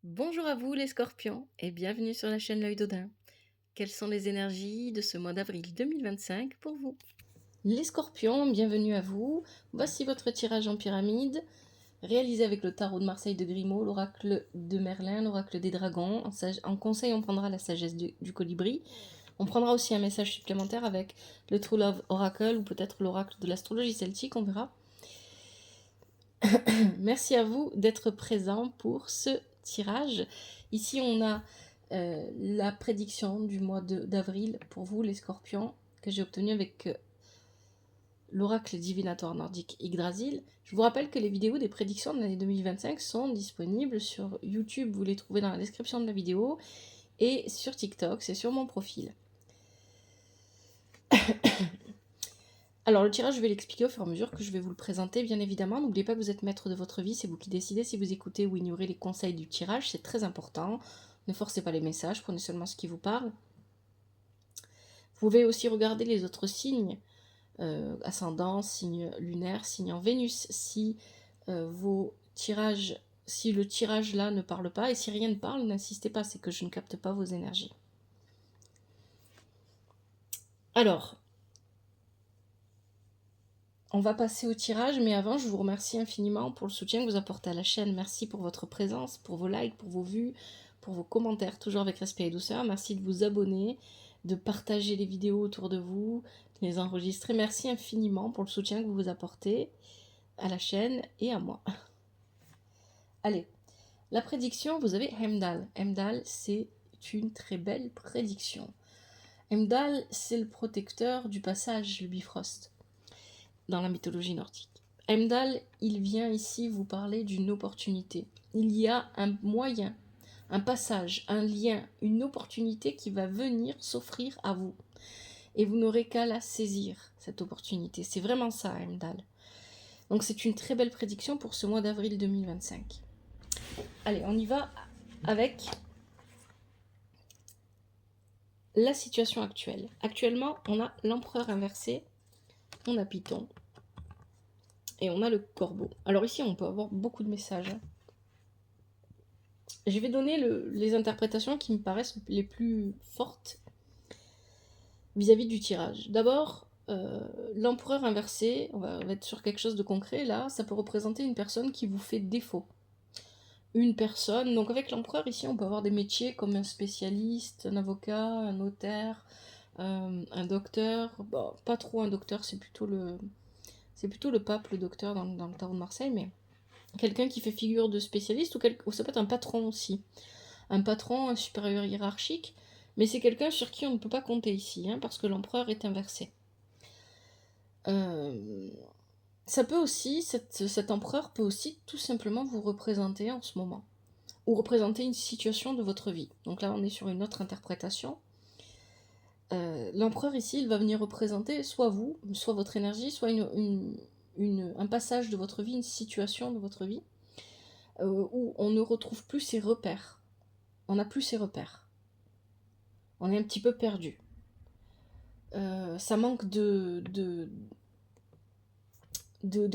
Bonjour à vous les scorpions et bienvenue sur la chaîne L'Œil d'Odin. Quelles sont les énergies de ce mois d'avril 2025 pour vous? Les scorpions, bienvenue à vous. Voici votre tirage en pyramide, réalisé avec le tarot de Marseille de Grimaud, l'oracle de Merlin, l'oracle des dragons. En conseil, on prendra la sagesse du colibri. On prendra aussi un message supplémentaire avec le True Love Oracle ou peut-être l'oracle de l'astrologie celtique, on verra. Merci à vous d'être présents pour ce tirage. Ici, on a la prédiction du mois d'avril pour vous, les scorpions, que j'ai obtenue avec l'oracle divinatoire nordique Yggdrasil. Je vous rappelle que les vidéos des prédictions de l'année 2025 sont disponibles sur YouTube, vous les trouvez dans la description de la vidéo, et sur TikTok, c'est sur mon profil. Alors le tirage, je vais l'expliquer au fur et à mesure que je vais vous le présenter, bien évidemment. N'oubliez pas que vous êtes maître de votre vie, c'est vous qui décidez si vous écoutez ou ignorez les conseils du tirage, c'est très important. Ne forcez pas les messages, prenez seulement ce qui vous parle. Vous pouvez aussi regarder les autres signes, ascendant, signe lunaire, signe en Vénus, si vos tirages, si le tirage là ne parle pas, et si rien ne parle, n'insistez pas, c'est que je ne capte pas vos énergies. Alors, on va passer au tirage, mais avant, je vous remercie infiniment pour le soutien que vous apportez à la chaîne. Merci pour votre présence, pour vos likes, pour vos vues, pour vos commentaires, toujours avec respect et douceur. Merci de vous abonner, de partager les vidéos autour de vous, de les enregistrer. Merci infiniment pour le soutien que vous apportez à la chaîne et à moi. Allez, la prédiction, vous avez Heimdall. Heimdall, c'est une très belle prédiction. Heimdall, c'est le protecteur du passage, le Bifrost, dans la mythologie nordique. Heimdall, il vient ici vous parler d'une opportunité. Il y a un moyen, un passage, un lien, une opportunité qui va venir s'offrir à vous. Et vous n'aurez qu'à la saisir, cette opportunité. C'est vraiment ça, Heimdall. Donc c'est une très belle prédiction pour ce mois d'avril 2025. Allez, on y va avec la situation actuelle. Actuellement, on a l'empereur inversé, on a Python, et on a le corbeau. Alors ici, on peut avoir beaucoup de messages. Je vais donner les interprétations qui me paraissent les plus fortes vis-à-vis du tirage. D'abord, l'empereur inversé, on va être sur quelque chose de concret là, ça peut représenter une personne qui vous fait défaut. Une personne, donc avec l'empereur ici, on peut avoir des métiers comme un spécialiste, un avocat, un notaire, un docteur. Bon, pas trop un docteur, c'est plutôt le pape, le docteur dans le tarot de Marseille, mais quelqu'un qui fait figure de spécialiste, ou ça peut être un patron aussi. Un patron, un supérieur hiérarchique, mais c'est quelqu'un sur qui on ne peut pas compter ici, hein, parce que l'empereur est inversé. Ça peut aussi, cet empereur peut aussi tout simplement vous représenter en ce moment, ou représenter une situation de votre vie. Donc là, on est sur une autre interprétation. L'empereur ici, il va venir représenter soit vous, soit votre énergie, soit un passage de votre vie, une situation de votre vie, où on ne retrouve plus ses repères. On n'a plus ses repères. On est un petit peu perdu. Ça manque de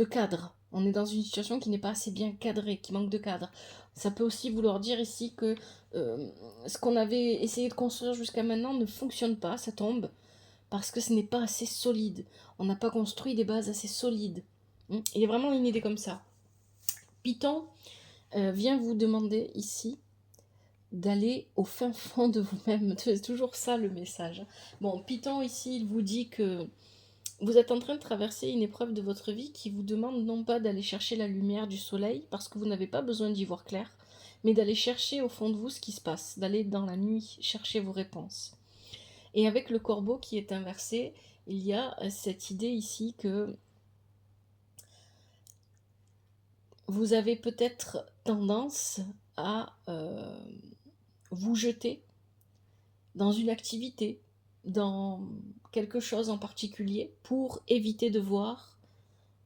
cadre. On est dans une situation qui n'est pas assez bien cadrée, qui manque de cadre. Ça peut aussi vouloir dire ici que ce qu'on avait essayé de construire jusqu'à maintenant ne fonctionne pas, ça tombe, parce que ce n'est pas assez solide. On n'a pas construit des bases assez solides. Il y a vraiment une idée comme ça. Python vient vous demander ici d'aller au fin fond de vous-même. C'est toujours ça le message. Bon, Python ici, il vous dit que vous êtes en train de traverser une épreuve de votre vie qui vous demande non pas d'aller chercher la lumière du soleil, parce que vous n'avez pas besoin d'y voir clair, mais d'aller chercher au fond de vous ce qui se passe, d'aller dans la nuit chercher vos réponses. Et avec le corbeau qui est inversé, il y a cette idée ici que vous avez peut-être tendance à vous jeter dans une activité, dans quelque chose en particulier, pour éviter de voir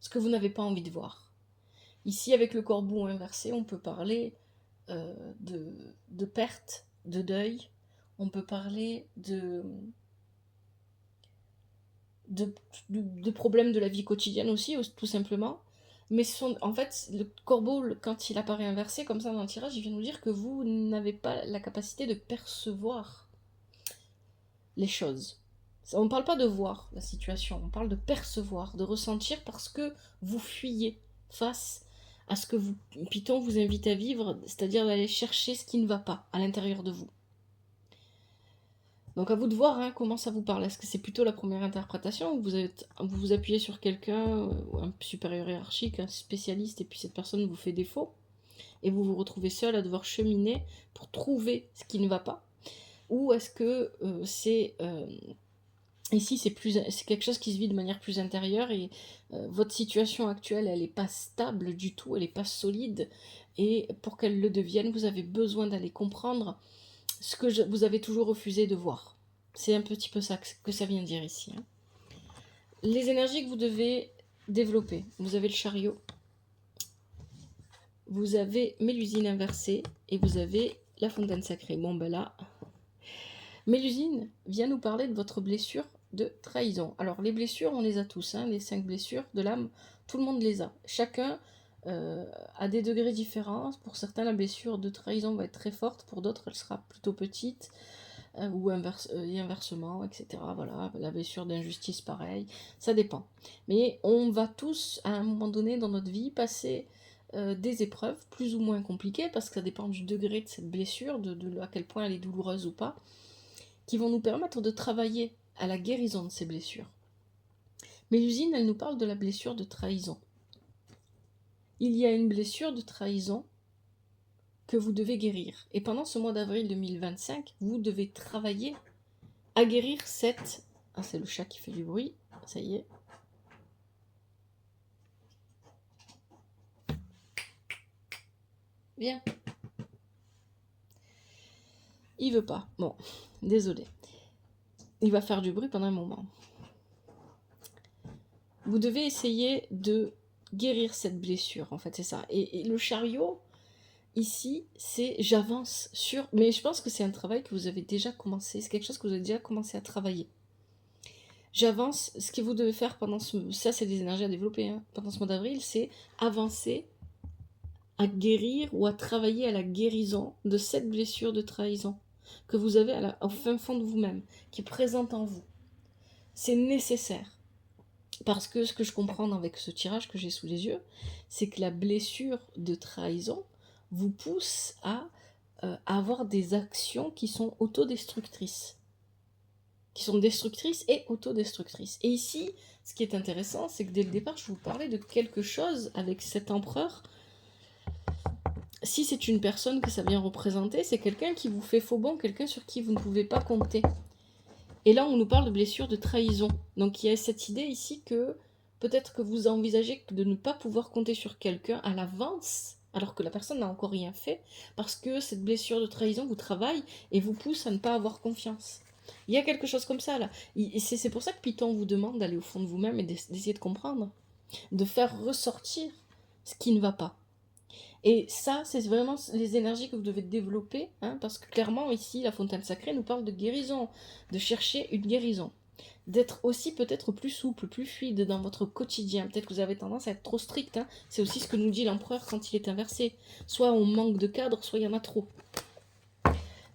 ce que vous n'avez pas envie de voir. Ici, avec le corbeau inversé, on peut parler de perte, de deuil, on peut parler de problèmes de la vie quotidienne aussi, tout simplement. Mais en fait, le corbeau, quand il apparaît inversé comme ça dans le tirage, il vient nous dire que vous n'avez pas la capacité de percevoir les choses. On ne parle pas de voir la situation, on parle de percevoir, de ressentir parce que vous fuyez face à ce que Python vous invite à vivre, c'est-à-dire d'aller chercher ce qui ne va pas à l'intérieur de vous. Donc à vous de voir comment ça vous parle. Est-ce que c'est plutôt la première interprétation ou vous vous appuyez sur quelqu'un, un supérieur hiérarchique, un spécialiste, et puis cette personne vous fait défaut, et vous vous retrouvez seul à devoir cheminer pour trouver ce qui ne va pas? Ou est-ce que c'est... ici, c'est quelque chose qui se vit de manière plus intérieure, et votre situation actuelle, elle n'est pas stable du tout, elle n'est pas solide, et pour qu'elle le devienne, vous avez besoin d'aller comprendre ce que vous avez toujours refusé de voir. C'est un petit peu ça que ça vient dire ici. Les énergies que vous devez développer. Vous avez le chariot, vous avez Mélusine inversée, et vous avez la fontaine sacrée. Bon ben là, Mélusine vient nous parler de votre blessure de trahison. Alors les blessures, on les a tous, les 5 blessures de l'âme, tout le monde les a. Chacun à des degrés différents. Pour certains, la blessure de trahison va être très forte, pour d'autres, elle sera plutôt petite, ou inversement, etc. Voilà, la blessure d'injustice, pareil, ça dépend. Mais on va tous, à un moment donné dans notre vie, passer des épreuves plus ou moins compliquées, parce que ça dépend du degré de cette blessure, de à quel point elle est douloureuse ou pas, qui vont nous permettre de travailler à la guérison de ces blessures. Mélusine, elle nous parle de la blessure de trahison. Il y a une blessure de trahison que vous devez guérir. Et pendant ce mois d'avril 2025, vous devez travailler à guérir cette... Ah, c'est le chat qui fait du bruit, ça y est. Viens. Il veut pas. Bon, désolé. Il va faire du bruit pendant un moment. Vous devez essayer de guérir cette blessure, en fait, c'est ça. Et le chariot, ici, c'est j'avance sur... Mais je pense que c'est un travail que vous avez déjà commencé, c'est quelque chose que vous avez déjà commencé à travailler. J'avance, ce que vous devez faire pendant ça c'est des énergies à développer, pendant ce mois d'avril, c'est avancer à guérir ou à travailler à la guérison de cette blessure de trahison que vous avez au fin fond de vous-même, qui est présente en vous. C'est nécessaire. Parce que ce que je comprends avec ce tirage que j'ai sous les yeux, c'est que la blessure de trahison vous pousse à avoir des actions qui sont autodestructrices. Qui sont destructrices et autodestructrices. Et ici, ce qui est intéressant, c'est que dès le départ, je vous parlais de quelque chose avec cet empereur. Si c'est une personne que ça vient représenter, c'est quelqu'un qui vous fait faux bon, quelqu'un sur qui vous ne pouvez pas compter. Et là, on nous parle de blessure de trahison. Donc il y a cette idée ici que peut-être que vous envisagez de ne pas pouvoir compter sur quelqu'un à l'avance, alors que la personne n'a encore rien fait, parce que cette blessure de trahison vous travaille et vous pousse à ne pas avoir confiance. Il y a quelque chose comme ça là. Et c'est pour ça que Python vous demande d'aller au fond de vous-même et d'essayer de comprendre, de faire ressortir ce qui ne va pas. Et ça, c'est vraiment les énergies que vous devez développer, parce que clairement, ici, la fontaine sacrée nous parle de guérison, de chercher une guérison, d'être aussi peut-être plus souple, plus fluide dans votre quotidien. Peut-être que vous avez tendance à être trop strict, c'est aussi ce que nous dit l'empereur quand il est inversé. Soit on manque de cadre, soit il y en a trop.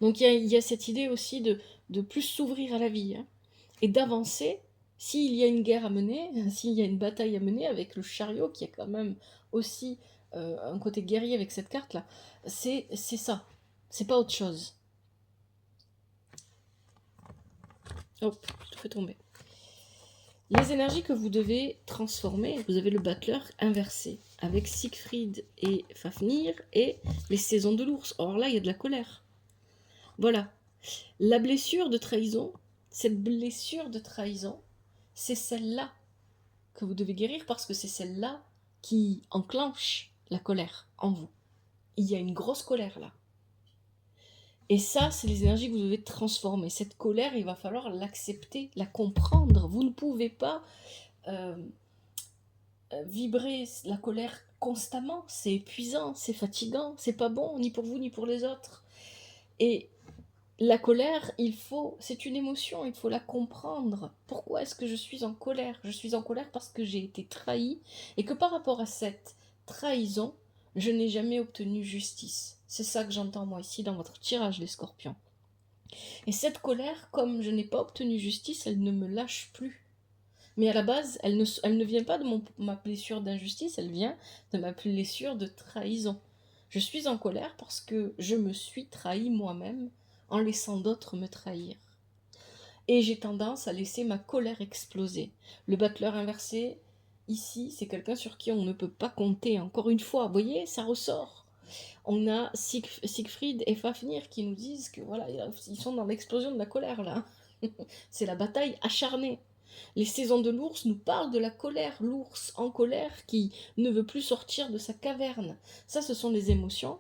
Donc il y a cette idée aussi de plus s'ouvrir à la vie, et d'avancer. S'il y a une guerre à mener, s'il y a une bataille à mener avec le chariot, qui est quand même aussi un côté guerrier avec cette carte là, c'est ça, c'est pas autre chose. Hop, je te fais tomber. Les énergies que vous devez transformer, vous avez le battleur inversé avec Siegfried et Fafnir et les saisons de l'ours. Or là il y a de la colère. Voilà, la blessure de trahison, cette blessure de trahison, c'est celle-là que vous devez guérir, parce que c'est celle-là qui enclenche la colère en vous. Il y a une grosse colère là. Et ça, c'est les énergies que vous devez transformer. Cette colère, il va falloir l'accepter, la comprendre. Vous ne pouvez pas vibrer la colère constamment. C'est épuisant, c'est fatigant, c'est pas bon, ni pour vous, ni pour les autres. Et La colère, c'est une émotion, il faut la comprendre. Pourquoi est-ce que je suis en colère? Je suis en colère parce que j'ai été trahi et que par rapport à cette trahison, je n'ai jamais obtenu justice. C'est ça que j'entends moi ici dans votre tirage, les scorpions. Et cette colère, comme je n'ai pas obtenu justice, elle ne me lâche plus. Mais à la base, elle ne vient pas de ma blessure d'injustice, elle vient de ma blessure de trahison. Je suis en colère parce que je me suis trahi moi-même en laissant d'autres me trahir. Et j'ai tendance à laisser ma colère exploser. Le battleur inversé, ici, c'est quelqu'un sur qui on ne peut pas compter. Encore une fois, vous voyez, ça ressort. On a Siegfried et Fafnir qui nous disent que voilà, ils sont dans l'explosion de la colère là. C'est la bataille acharnée. Les saisons de l'ours nous parlent de la colère, l'ours en colère qui ne veut plus sortir de sa caverne. Ça, ce sont les émotions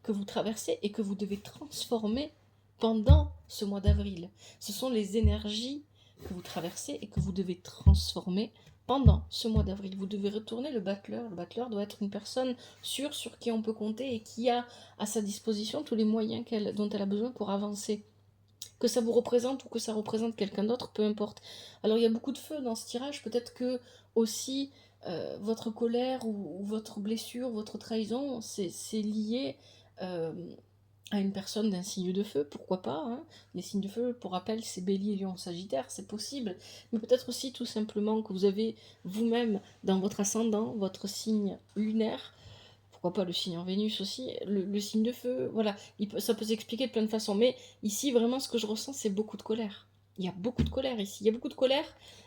que vous traversez et que vous devez transformer pendant ce mois d'avril. Ce sont les énergies que vous traversez et que vous devez transformer pendant ce mois d'avril. Vous devez retourner le battleur. Le battleur doit être une personne sûre sur qui on peut compter et qui a à sa disposition tous les moyens dont elle a besoin pour avancer. Que ça vous représente ou que ça représente quelqu'un d'autre, peu importe. Alors il y a beaucoup de feu dans ce tirage, peut-être que aussi votre colère ou votre blessure, votre trahison, c'est lié à une personne d'un signe de feu, pourquoi pas, hein. Les signes de feu, pour rappel, c'est Bélier, Lion, Sagittaire, c'est possible, mais peut-être aussi tout simplement que vous avez vous-même dans votre ascendant, votre signe lunaire, pourquoi pas le signe en Vénus aussi, le signe de feu, voilà, ça peut s'expliquer de plein de façons, mais ici, vraiment, ce que je ressens, c'est beaucoup de colère. Il y a beaucoup de colère ici, il y a beaucoup de colère,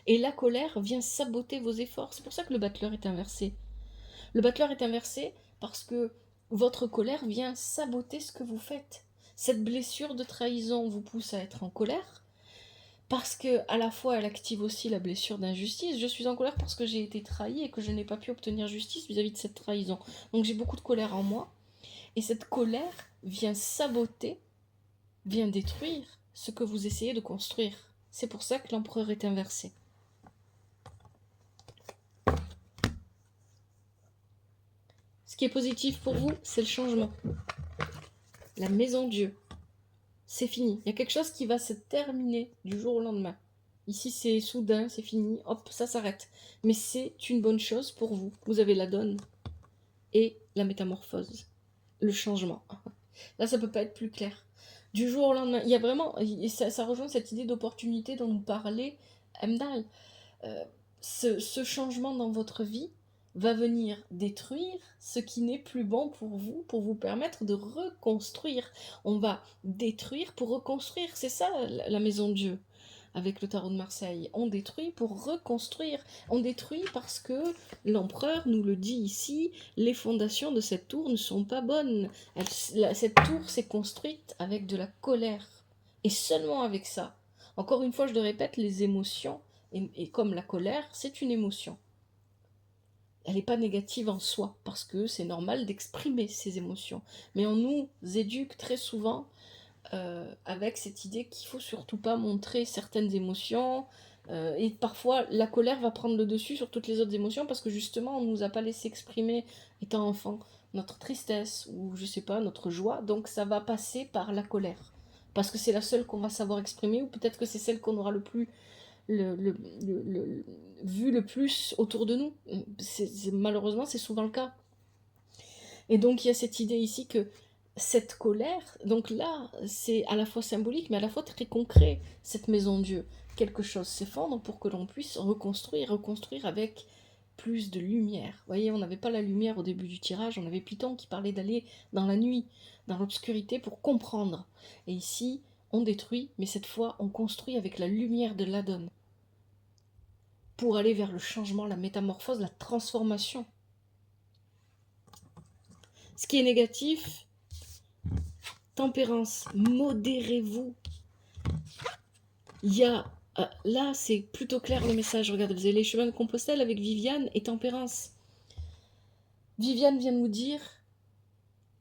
et la colère vient saboter vos efforts. C'est pour ça que le battleur est inversé. Le battleur est inversé parce que votre colère vient saboter ce que vous faites. Cette blessure de trahison vous pousse à être en colère, parce que à la fois elle active aussi la blessure d'injustice. Je suis en colère parce que j'ai été trahi et que je n'ai pas pu obtenir justice vis-à-vis de cette trahison. Donc j'ai beaucoup de colère en moi, et cette colère vient saboter, vient détruire ce que vous essayez de construire. C'est pour ça que l'empereur est inversé. Ce qui est positif pour vous, c'est le changement. La maison Dieu. C'est fini. Il y a quelque chose qui va se terminer du jour au lendemain. Ici, c'est soudain, c'est fini, hop, ça s'arrête. Mais c'est une bonne chose pour vous. Vous avez la donne et la métamorphose, le changement. Là, ça peut pas être plus clair. Du jour au lendemain, il y a vraiment, ça rejoint cette idée d'opportunité dont nous parlait Emdal. Ce changement dans votre vie va venir détruire ce qui n'est plus bon pour vous permettre de reconstruire. On va détruire pour reconstruire, c'est ça la maison de Dieu. Avec le tarot de Marseille, on détruit pour reconstruire. On détruit parce que l'empereur nous le dit ici, les fondations de cette tour ne sont pas bonnes. Cette tour s'est construite avec de la colère. Et seulement avec ça. Encore une fois, je le répète, les émotions, et comme la colère, c'est une émotion. Elle n'est pas négative en soi, parce que c'est normal d'exprimer ses émotions. Mais on nous éduque très souvent avec cette idée qu'il ne faut surtout pas montrer certaines émotions, et parfois la colère va prendre le dessus sur toutes les autres émotions, parce que justement on ne nous a pas laissé exprimer, étant enfant, notre tristesse, ou je sais pas, notre joie, donc ça va passer par la colère. Parce que c'est la seule qu'on va savoir exprimer, ou peut-être que c'est celle qu'on aura le plus vu le plus autour de nous. Malheureusement, c'est souvent le cas. Et donc, il y a cette idée ici que cette colère, donc là, c'est à la fois symbolique, mais à la fois très concret, cette maison de Dieu. Quelque chose s'effondre pour que l'on puisse reconstruire avec plus de lumière. Vous voyez, on n'avait pas la lumière au début du tirage, on avait Python qui parlait d'aller dans la nuit, dans l'obscurité pour comprendre. Et ici, on détruit, mais cette fois, on construit avec la lumière de l'Adon. Pour aller vers le changement, la métamorphose, la transformation. Ce qui est négatif, tempérance, modérez-vous. Il y a, là c'est plutôt clair le message, regardez, vous avez les chemins de Compostelle avec Viviane et tempérance. Viviane vient nous dire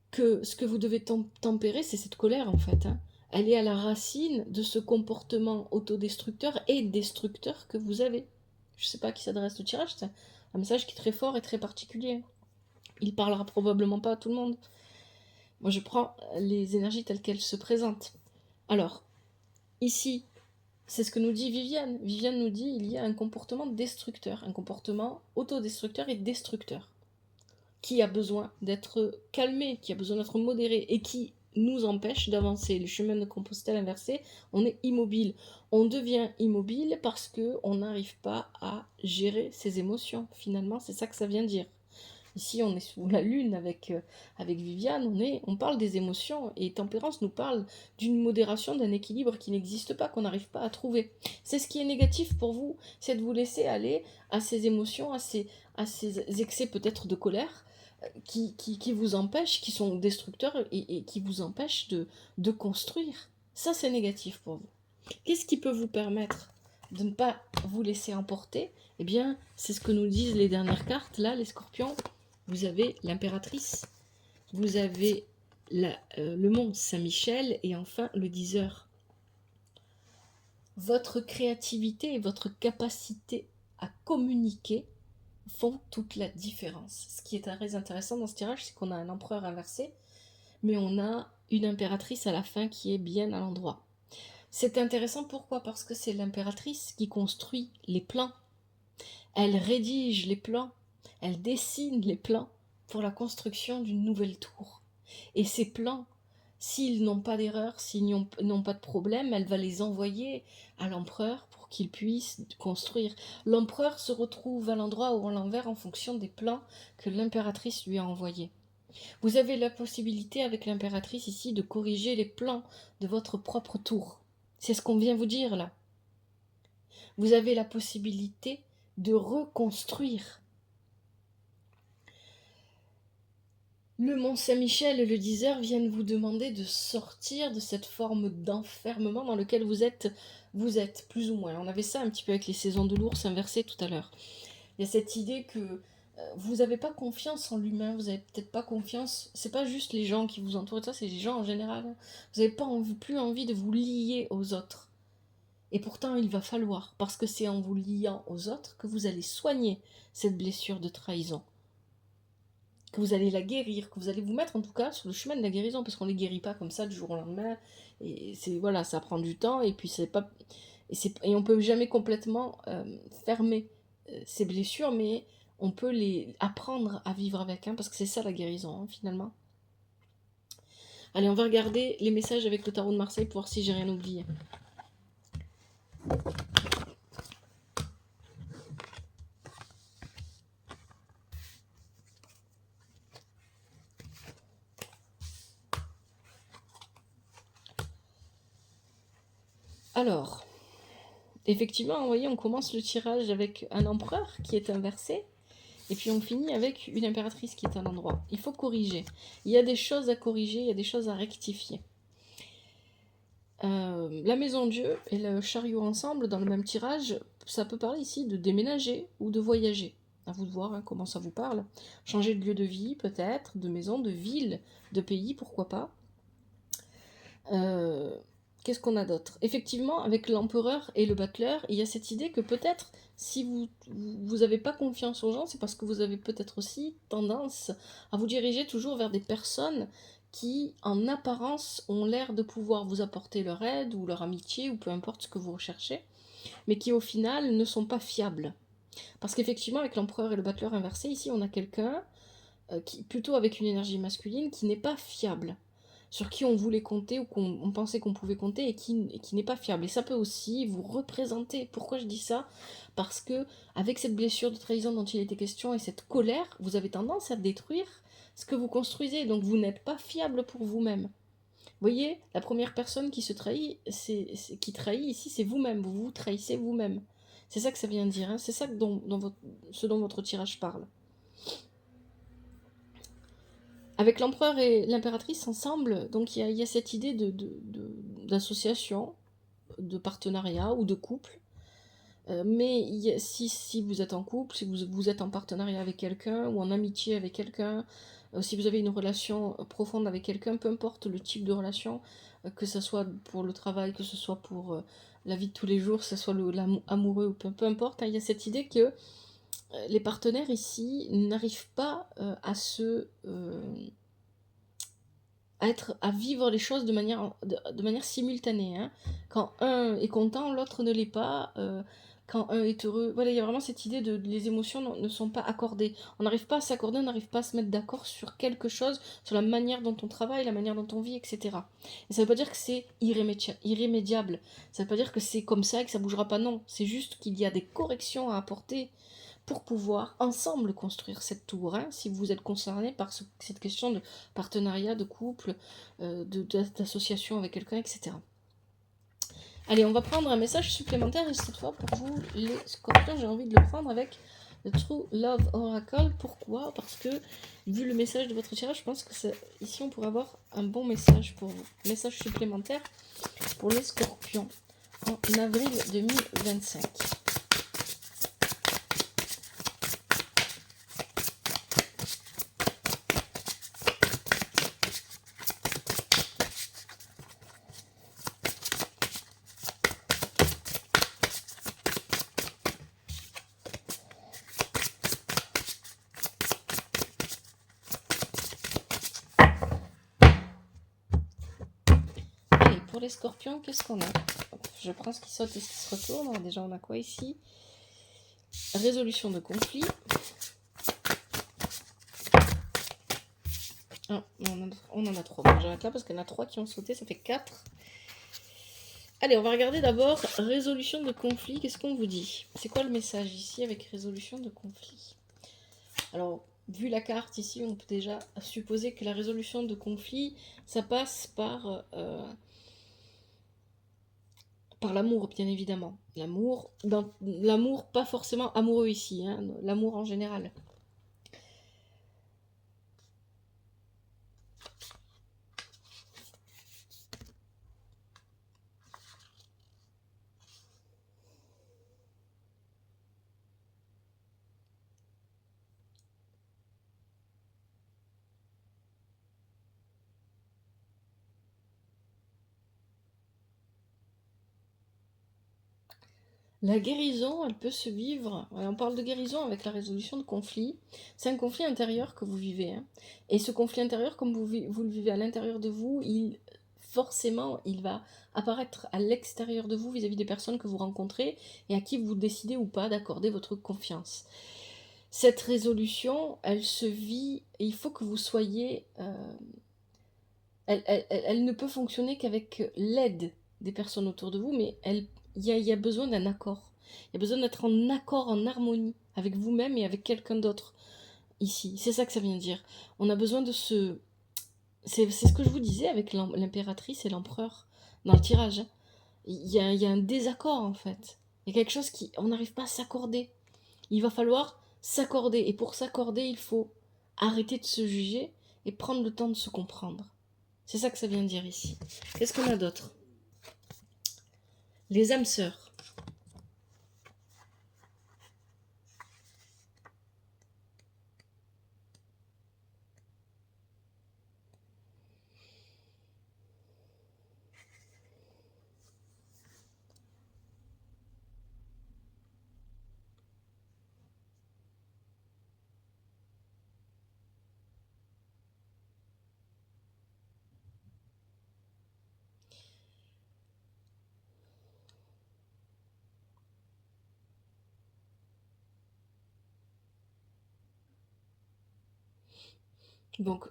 que ce que vous devez tempérer, c'est cette colère en fait. Elle est à la racine de ce comportement autodestructeur et destructeur que vous avez. Je ne sais pas à qui s'adresse le tirage, c'est un message qui est très fort et très particulier. Il parlera probablement pas à tout le monde. Moi, je prends les énergies telles qu'elles se présentent. Alors, ici, c'est ce que nous dit Viviane. Viviane nous dit il y a un comportement destructeur, un comportement autodestructeur et destructeur, qui a besoin d'être calmé, qui a besoin d'être modéré, et qui nous empêche d'avancer. Le chemin de Compostelle inversé, on est immobile. On devient immobile parce qu'on n'arrive pas à gérer ses émotions. Finalement, c'est ça que ça vient dire. Ici, on est sous la lune avec Viviane, on parle des émotions, et Tempérance nous parle d'une modération, d'un équilibre qui n'existe pas, qu'on n'arrive pas à trouver. C'est ce qui est négatif pour vous, c'est de vous laisser aller à ces émotions, à ces excès peut-être de colère, qui vous empêchent, qui sont destructeurs et qui vous empêchent de construire. Ça, c'est négatif pour vous. Qu'est-ce qui peut vous permettre de ne pas vous laisser emporter? Eh bien, c'est ce que nous disent les dernières cartes, là, les scorpions. Vous avez l'impératrice, vous avez le mont Saint-Michel, et enfin le 10 heures. Votre créativité et votre capacité à communiquer font toute la différence. Ce qui est très intéressant dans ce tirage, c'est qu'on a un empereur inversé, mais on a une impératrice à la fin qui est bien à l'endroit. C'est intéressant, pourquoi? Parce que c'est l'impératrice qui construit les plans. Elle rédige les plans, elle dessine les plans pour la construction d'une nouvelle tour. Et ces plans, s'ils n'ont pas d'erreur, s'ils n'ont pas de problème, elle va les envoyer à l'empereur pour qu'il puisse construire. L'empereur se retrouve à l'endroit ou à l'envers en fonction des plans que l'impératrice lui a envoyés. Vous avez la possibilité avec l'impératrice ici de corriger les plans de votre propre tour. C'est ce qu'on vient vous dire là. Vous avez la possibilité de reconstruire. Le Mont Saint-Michel et le 10 heures viennent vous demander de sortir de cette forme d'enfermement dans lequel vous êtes plus ou moins. On avait ça un petit peu avec les saisons de l'ours inversées tout à l'heure. Il y a cette idée que vous n'avez pas confiance en l'humain, vous n'avez peut-être pas confiance, c'est pas juste les gens qui vous entourent, ça c'est les gens en général. Vous n'avez plus envie de vous lier aux autres. Et pourtant, il va falloir, parce que c'est en vous liant aux autres que vous allez soigner cette blessure de trahison, que vous allez la guérir, que vous allez vous mettre en tout cas sur le chemin de la guérison, parce qu'on ne les guérit pas comme ça du jour au lendemain, et voilà, ça prend du temps, et puis et on peut jamais complètement fermer ces blessures, mais on peut les apprendre à vivre avec, parce que c'est ça la guérison, finalement. Allez, on va regarder les messages avec le tarot de Marseille pour voir si j'ai rien oublié. Alors, effectivement, vous voyez, on commence le tirage avec un empereur qui est inversé, et puis on finit avec une impératrice qui est à l'endroit. Il faut corriger. Il y a des choses à corriger, il y a des choses à rectifier. La maison Dieu et le chariot ensemble, dans le même tirage, ça peut parler ici de déménager ou de voyager. À vous de voir comment ça vous parle. Changer de lieu de vie, peut-être, de maison, de ville, de pays, pourquoi pas. Qu'est-ce qu'on a d'autre? Effectivement, avec l'empereur et le battleur, il y a cette idée que peut-être, si vous n'avez pas confiance aux gens, c'est parce que vous avez peut-être aussi tendance à vous diriger toujours vers des personnes qui, en apparence, ont l'air de pouvoir vous apporter leur aide ou leur amitié, ou peu importe ce que vous recherchez, mais qui, au final, ne sont pas fiables. Parce qu'effectivement, avec l'empereur et le battleur inversé, ici, on a quelqu'un, qui, plutôt avec une énergie masculine, qui n'est pas fiable, sur qui on voulait compter ou qu'on pensait qu'on pouvait compter et qui n'est pas fiable. Et ça peut aussi vous représenter. Pourquoi je dis ça? Parce que avec cette blessure de trahison dont il était question et cette colère, vous avez tendance à détruire ce que vous construisez. Donc vous n'êtes pas fiable pour vous-même. Vous voyez, la première personne qui se trahit, qui trahit ici, c'est vous-même. Vous vous trahissez vous-même. C'est ça que ça vient dire. C'est ça ce dont votre tirage parle. Avec l'empereur et l'impératrice ensemble, donc il y a cette idée d'association, de partenariat ou de couple. Mais si vous êtes en couple, si vous êtes en partenariat avec quelqu'un ou en amitié avec quelqu'un, si vous avez une relation profonde avec quelqu'un, peu importe le type de relation, que ce soit pour le travail, que ce soit pour la vie de tous les jours, que ce soit l'amoureux ou peu importe, il y a cette idée que les partenaires ici n'arrivent pas à à vivre les choses de manière simultanée. Hein. Quand un est content, l'autre ne l'est pas. Quand un est heureux, voilà, il y a vraiment cette idée de les émotions ne sont pas accordées. On n'arrive pas à s'accorder, on n'arrive pas à se mettre d'accord sur quelque chose, sur la manière dont on travaille, la manière dont on vit, etc. Et ça ne veut pas dire que c'est irrémédiable. Ça ne veut pas dire que c'est comme ça et que ça ne bougera pas. Non, c'est juste qu'il y a des corrections à apporter pour pouvoir ensemble construire cette tour, hein, si vous êtes concerné par cette question de partenariat, de couple, d'association avec quelqu'un, etc. Allez, on va prendre un message supplémentaire, et cette fois pour vous, les scorpions, j'ai envie de le prendre avec le True Love Oracle. Pourquoi? Parce que, vu le message de votre tirage, je pense que ici on pourrait avoir un bon message pour vous. Message supplémentaire pour les scorpions en avril 2025. Pour les scorpions, qu'est-ce qu'on a? Je prends ce qui saute et ce qui se retourne. Alors déjà, on a quoi ici? Résolution de conflit. Ah, on en a 3. Bon, j'arrête là parce qu'il y en a 3 qui ont sauté, ça fait 4. Allez, on va regarder d'abord résolution de conflit. Qu'est-ce qu'on vous dit? C'est quoi le message ici avec résolution de conflit? Alors, vu la carte ici, on peut déjà supposer que la résolution de conflit, ça passe par l'amour, bien évidemment. L'amour, pas forcément amoureux ici, hein, l'amour en général. La guérison, elle peut se vivre, on parle de guérison avec la résolution de conflit, c'est un conflit intérieur que vous vivez, hein. Et ce conflit intérieur, comme vous le vivez à l'intérieur de vous, forcément, il va apparaître à l'extérieur de vous vis-à-vis des personnes que vous rencontrez et à qui vous décidez ou pas d'accorder votre confiance. Cette résolution, elle se vit, et il faut que vous soyez... elle ne peut fonctionner qu'avec l'aide des personnes autour de vous, mais il y a besoin d'un accord. Il y a besoin d'être en accord, en harmonie avec vous-même et avec quelqu'un d'autre ici. C'est ça que ça vient dire. On a besoin de ce... C'est ce que je vous disais avec l'impératrice et l'empereur dans le tirage. Il y a un désaccord en fait. Il y a quelque chose qui... On n'arrive pas à s'accorder. Il va falloir s'accorder. Et pour s'accorder, il faut arrêter de se juger et prendre le temps de se comprendre. C'est ça que ça vient dire ici. Qu'est-ce qu'on a d'autre? Les âmes sœurs. Donc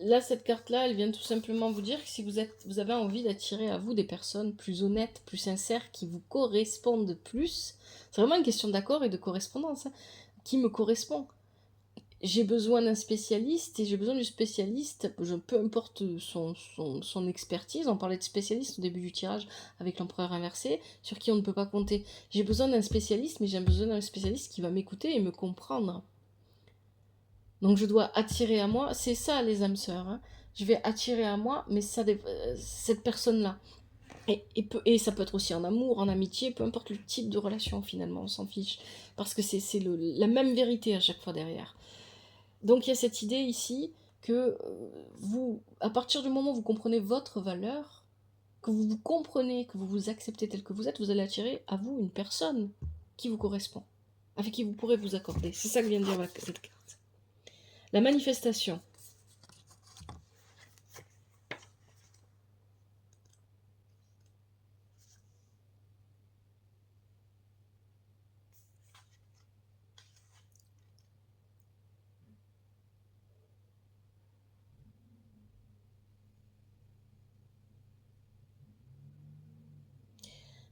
là, cette carte-là, elle vient tout simplement vous dire que si vous avez envie d'attirer à vous des personnes plus honnêtes, plus sincères, qui vous correspondent plus, c'est vraiment une question d'accord et de correspondance, hein. Qui me correspond? J'ai besoin d'un spécialiste et j'ai besoin du spécialiste, peu importe son expertise, on parlait de spécialiste au début du tirage avec l'empereur inversé, sur qui on ne peut pas compter. J'ai besoin d'un spécialiste, mais j'ai besoin d'un spécialiste qui va m'écouter et me comprendre. Donc je dois attirer à moi, c'est ça les âmes sœurs, hein. Je vais attirer à moi, mais cette personne-là. Et ça peut être aussi en amour, en amitié, peu importe le type de relation finalement, on s'en fiche. Parce que c'est la même vérité à chaque fois derrière. Donc il y a cette idée ici que vous, à partir du moment où vous comprenez votre valeur, que vous vous comprenez, que vous vous acceptez tel que vous êtes, vous allez attirer à vous une personne qui vous correspond, avec qui vous pourrez vous accorder. C'est ça que vient de dire cette carte. La manifestation.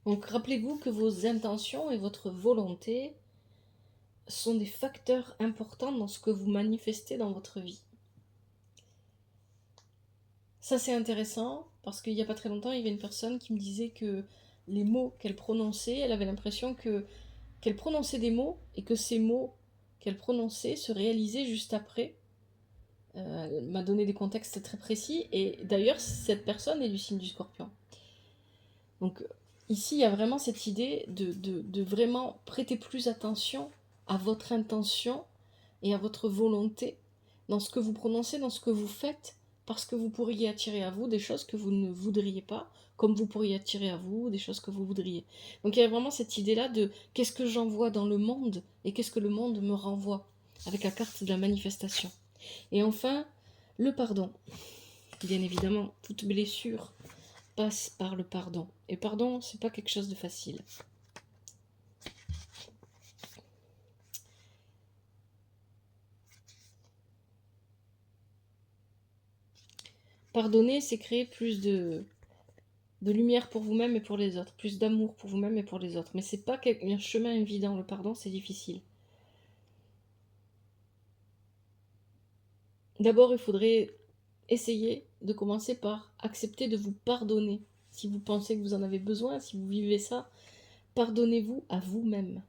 Donc rappelez-vous que vos intentions et votre volonté sont des facteurs importants dans ce que vous manifestez dans votre vie. Ça c'est intéressant parce qu'il n'y a pas très longtemps, il y avait une personne qui me disait que les mots qu'elle prononçait, elle avait l'impression qu'elle prononçait des mots et que ces mots qu'elle prononçait se réalisaient juste après. Elle m'a donné des contextes très précis et d'ailleurs cette personne est du signe du Scorpion. Donc ici il y a vraiment cette idée de vraiment prêter plus attention à votre intention et à votre volonté dans ce que vous prononcez, dans ce que vous faites, parce que vous pourriez attirer à vous des choses que vous ne voudriez pas, comme vous pourriez attirer à vous des choses que vous voudriez. Donc il y a vraiment cette idée-là de qu'est-ce que j'envoie dans le monde et qu'est-ce que le monde me renvoie, avec la carte de la manifestation. Et enfin, le pardon. Bien évidemment, toute blessure passe par le pardon. Et pardon, c'est pas quelque chose de facile. Pardonner, c'est créer plus de lumière pour vous-même et pour les autres, plus d'amour pour vous-même et pour les autres. Mais c'est pas un chemin évident, le pardon, c'est difficile. D'abord, il faudrait essayer de commencer par accepter de vous pardonner. Si vous pensez que vous en avez besoin, si vous vivez ça, pardonnez-vous à vous-même.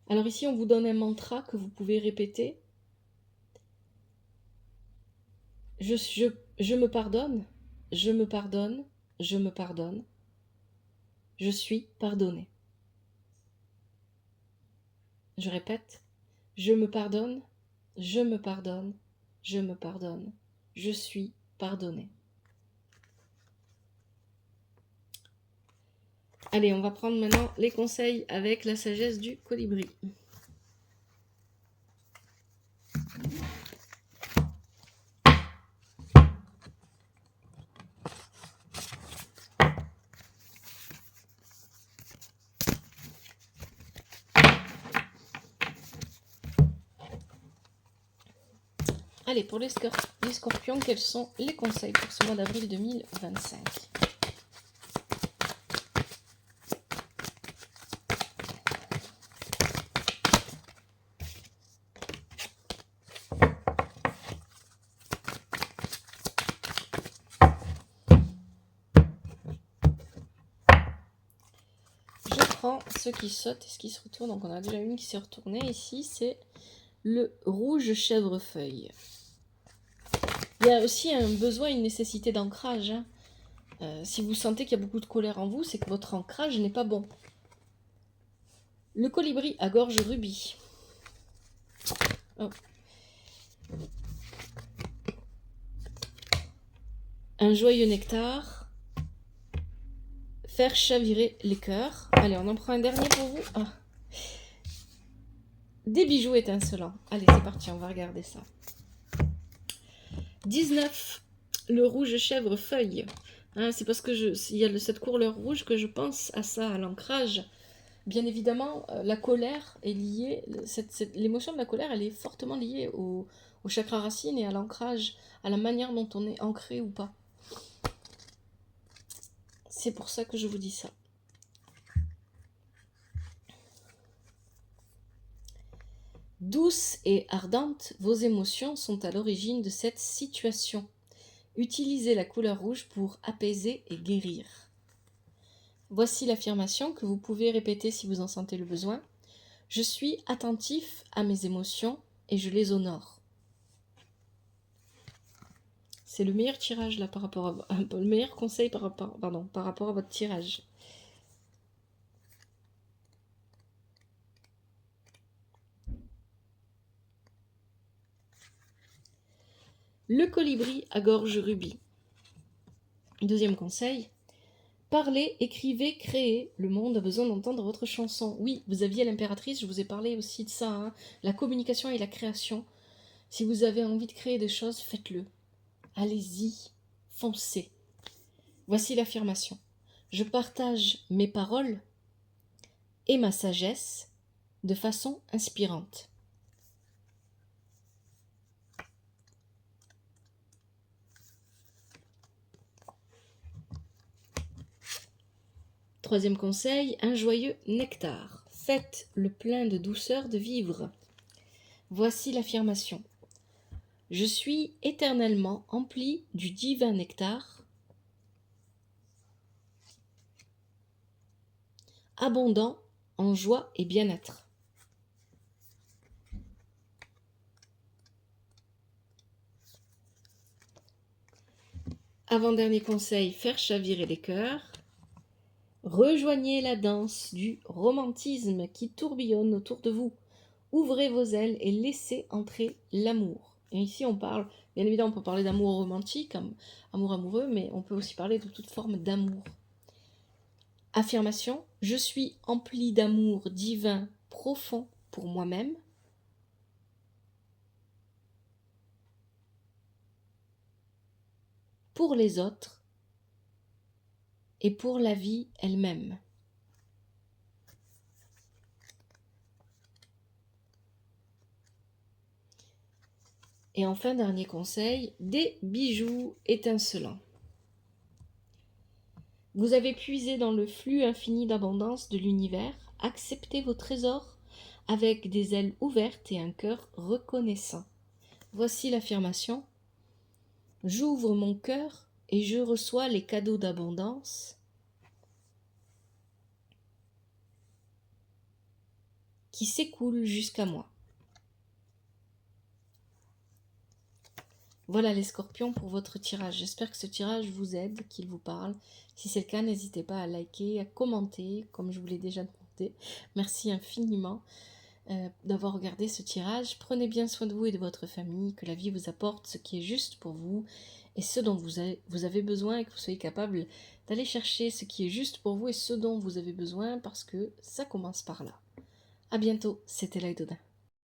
Alors ici, on vous donne un mantra que vous pouvez répéter. Je me pardonne, je me pardonne, je me pardonne. Je suis pardonné. Je répète, je me pardonne, je me pardonne, je me pardonne. Je suis pardonné. Allez, on va prendre maintenant les conseils avec la sagesse du colibri. Allez, pour les scorpions, quels sont les conseils pour ce mois d'avril 2025 ? Je prends ceux qui sautent et ceux qui se retournent. Donc on a déjà une qui s'est retournée. Ici, c'est le rouge chèvrefeuille. Il y a aussi un besoin, une nécessité d'ancrage. Hein. Si vous sentez qu'il y a beaucoup de colère en vous, c'est que votre ancrage n'est pas bon. Le colibri à gorge rubis. Oh. Un joyeux nectar. Faire chavirer les cœurs. Allez, on en prend un dernier pour vous. Ah. Des bijoux étincelants. Allez, c'est parti, on va regarder ça. 19. Le rouge chèvre feuille. Hein, c'est parce que il y a cette couleur rouge que je pense à ça, à l'ancrage. Bien évidemment, la colère est liée, l'émotion de la colère, elle est fortement liée au chakra racine et à l'ancrage, à la manière dont on est ancré ou pas. C'est pour ça que je vous dis ça. Douces et ardentes, vos émotions sont à l'origine de cette situation. Utilisez la couleur rouge pour apaiser et guérir. Voici l'affirmation que vous pouvez répéter si vous en sentez le besoin. Je suis attentif à mes émotions et je les honore. C'est le meilleur tirage là par rapport à le meilleur conseil par rapport à votre tirage. Le colibri à gorge rubis. Deuxième conseil. Parlez, écrivez, créez. Le monde a besoin d'entendre votre chanson. Oui, vous aviez l'impératrice, je vous ai parlé aussi de ça. Hein. La communication et la création. Si vous avez envie de créer des choses, faites-le. Allez-y, foncez. Voici l'affirmation. Je partage mes paroles et ma sagesse de façon inspirante. troisième conseil, un joyeux nectar. Faites le plein de douceur de vivre. Voici l'affirmation. Je suis éternellement empli du divin nectar, abondant en joie et bien-être. Avant-dernier conseil, faire chavirer les cœurs. Rejoignez la danse du romantisme qui tourbillonne autour de vous. Ouvrez vos ailes et laissez entrer l'amour. Et ici, on parle, bien évidemment, on peut parler d'amour romantique, amour amoureux, mais on peut aussi parler de toute forme d'amour. Affirmation, je suis empli d'amour divin profond pour moi-même. Pour les autres et pour la vie elle-même. Et enfin, dernier conseil, des bijoux étincelants. Vous avez puisé dans le flux infini d'abondance de l'univers, acceptez vos trésors avec des ailes ouvertes et un cœur reconnaissant. Voici l'affirmation. J'ouvre mon cœur et je reçois les cadeaux d'abondance qui s'écoulent jusqu'à moi. Voilà les scorpions pour votre tirage. J'espère que ce tirage vous aide, qu'il vous parle. Si c'est le cas, n'hésitez pas à liker, à commenter, comme je vous l'ai déjà demandé. Merci infiniment d'avoir regardé ce tirage. Prenez bien soin de vous et de votre famille, que la vie vous apporte ce qui est juste pour vous et ce dont vous avez besoin, et que vous soyez capable d'aller chercher ce qui est juste pour vous et ce dont vous avez besoin, parce que ça commence par là. À bientôt, c'était Laïdodin.